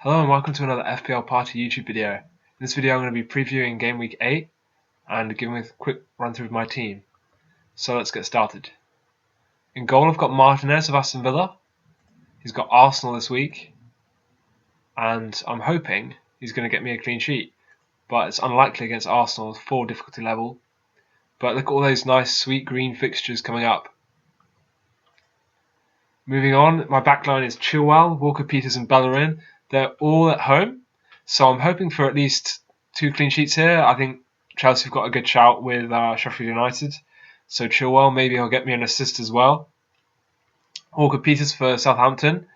Hello and welcome to another FPL Party YouTube video. In this video I'm going to be previewing Game Week 8 and giving a quick run through of my team. So let's get started. In goal I've got Martinez of Aston Villa. He's got Arsenal this week and I'm hoping he's going to get me a clean sheet. But it's unlikely against Arsenal with 4 difficulty level. But look at all those nice sweet green fixtures coming up. Moving on, my backline is Chilwell, Walker-Peters and Bellerin. They're all at home, so I'm hoping for at least 2 clean sheets here. I think Chelsea have got a good shout with Sheffield United, so Chilwell, maybe he'll get me an assist as well. Walker-Peters for Southampton.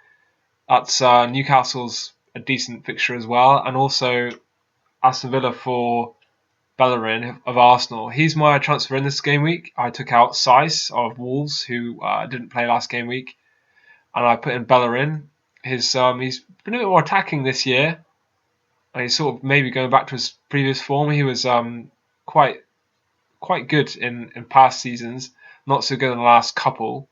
That's Newcastle's a decent fixture as well, and also Aston Villa for Bellerin of Arsenal. He's my transfer in this game week. I took out Seiss of Wolves, who didn't play last game week, and I put in Bellerin. He's been a bit more attacking this year. And he's sort of maybe going back to his previous form. He was quite good in past seasons, not so good in the last couple,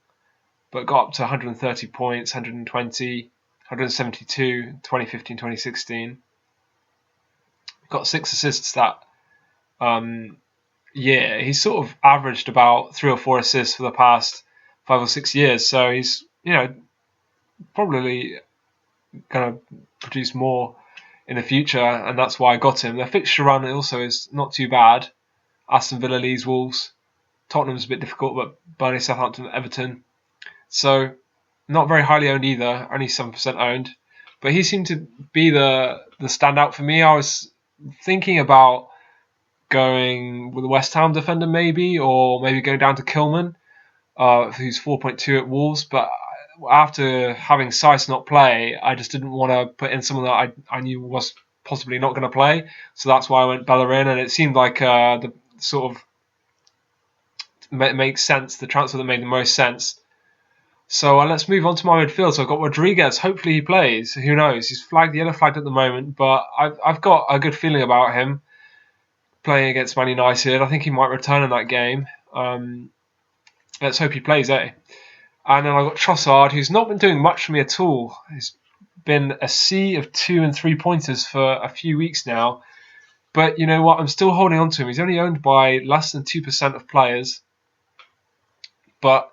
but got up to 130 points, 120, 172, 2015, 2016. Got 6 assists that year. He's sort of averaged about 3 or 4 assists for the past 5 or 6 years. So he's probably going to produce more in the future, and that's why I got him. The fixture run also is not too bad. Aston Villa, Leeds, Wolves. Tottenham's a bit difficult, but Burnley, Southampton, Everton. So not very highly owned either, only 7% owned. But he seemed to be the standout for me. I was thinking about going with a West Ham defender maybe, or maybe going down to Kilman, who's 4.2 at Wolves, but after having Seiss not play, I just didn't want to put in someone that I knew was possibly not going to play. So that's why I went Bellerin, and it seemed like the sort of makes sense, the transfer that made the most sense. So let's move on to my midfield. So I've got Rodriguez. Hopefully he plays. Who knows? He's yellow flagged at the moment, but I've got a good feeling about him playing against Man United. I think he might return in that game. Let's hope he plays, eh? And then I've got Trossard, who's not been doing much for me at all. He's been a sea of 2 and 3 pointers for a few weeks now. But you know what? I'm still holding on to him. He's only owned by less than 2% of players. But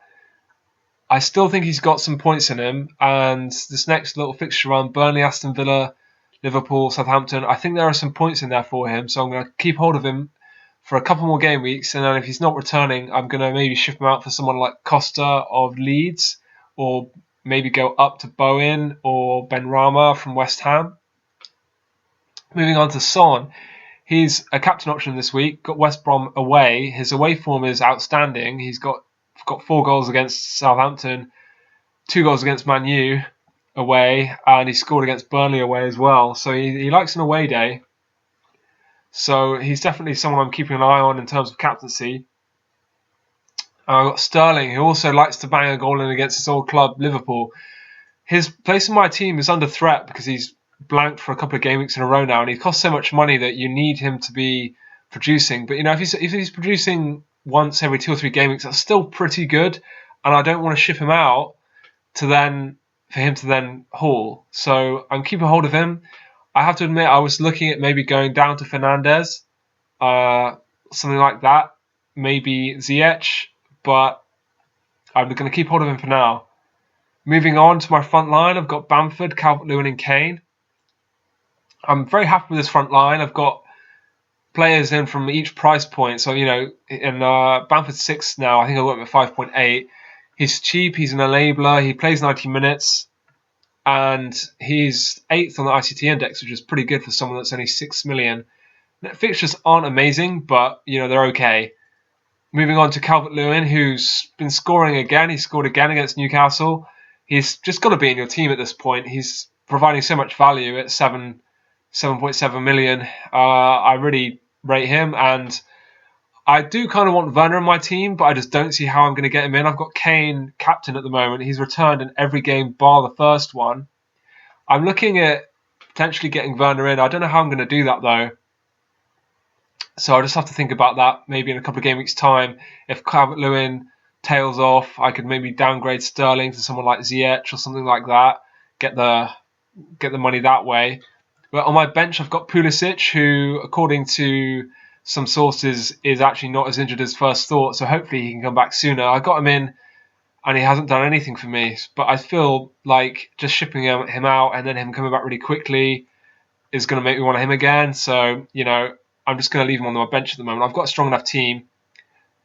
I still think he's got some points in him. And this next little fixture run, Burnley, Aston Villa, Liverpool, Southampton, I think there are some points in there for him. So I'm going to keep hold of him for a couple more game weeks, and then if he's not returning, I'm going to maybe shift him out for someone like Costa of Leeds, or maybe go up to Bowen or Benrahma from West Ham. Moving on to Son, he's a captain option this week. Got West Brom away. His away form is outstanding. He's got 4 goals against Southampton, 2 goals against Man U away, and he scored against Burnley away as well. So he likes an away day. So he's definitely someone I'm keeping an eye on in terms of captaincy. I've got Sterling, who also likes to bang a goal in against his old club, Liverpool. His place in my team is under threat because he's blanked for a couple of game weeks in a row now, and he costs so much money that you need him to be producing. But if he's producing once every 2 or 3 game weeks, that's still pretty good, and I don't want to ship him out for him to then haul. So I'm keeping hold of him. I have to admit, I was looking at maybe going down to Fernandez, something like that, maybe Ziyech, but I'm going to keep hold of him for now. Moving on to my front line, I've got Bamford, Calvert-Lewin and Kane. I'm very happy with this front line. I've got players in from each price point. So, in Bamford's 6 now, I think I got him at 5.8. He's cheap, he's an enabler, he plays 90 minutes. And he's 8th on the ICT index, which is pretty good for someone that's only 6 million. Fixtures aren't amazing, but they're okay. Moving on to Calvert-Lewin, who's been scoring again. He scored again against Newcastle. He's just got to be in your team at this point. He's providing so much value at 7.7 million. I really rate him, and I do kind of want Werner in my team, but I just don't see how I'm going to get him in. I've got Kane captain at the moment. He's returned in every game bar the first one. I'm looking at potentially getting Werner in. I don't know how I'm going to do that though. So I'll just have to think about that maybe in a couple of game weeks' time. If Calvert-Lewin tails off, I could maybe downgrade Sterling to someone like Ziyech or something like that. Get the get the money that way. But on my bench, I've got Pulisic, who, according to some sources, is actually not as injured as first thought. So hopefully he can come back sooner. I got him in, and he hasn't done anything for me. But I feel like just shipping him out and then him coming back really quickly is going to make me want him again. So, I'm just going to leave him on my bench at the moment. I've got a strong enough team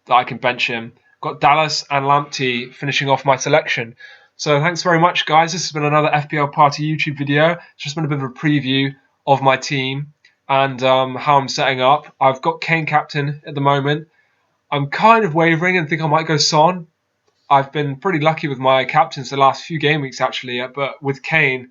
that I can bench him. Got Dallas and Lamptey finishing off my selection. So thanks very much, guys. This has been another FPL Party YouTube video. It's just been a bit of a preview of my team and how I'm setting up. I've got Kane captain at the moment. I'm kind of wavering and think I might go Son. I've been pretty lucky with my captains the last few game weeks actually, but with Kane,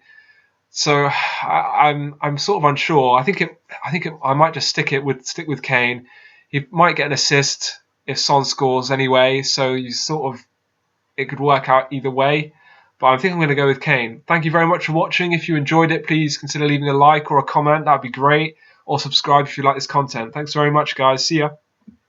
so I'm sort of unsure. I might just stick with Kane. He might get an assist if Son scores anyway, so it could work out either way. But I think I'm going to go with Kane. Thank you very much for watching. If you enjoyed it, please consider leaving a like or a comment. That'd be great. Or subscribe if you like this content. Thanks very much, guys. See ya.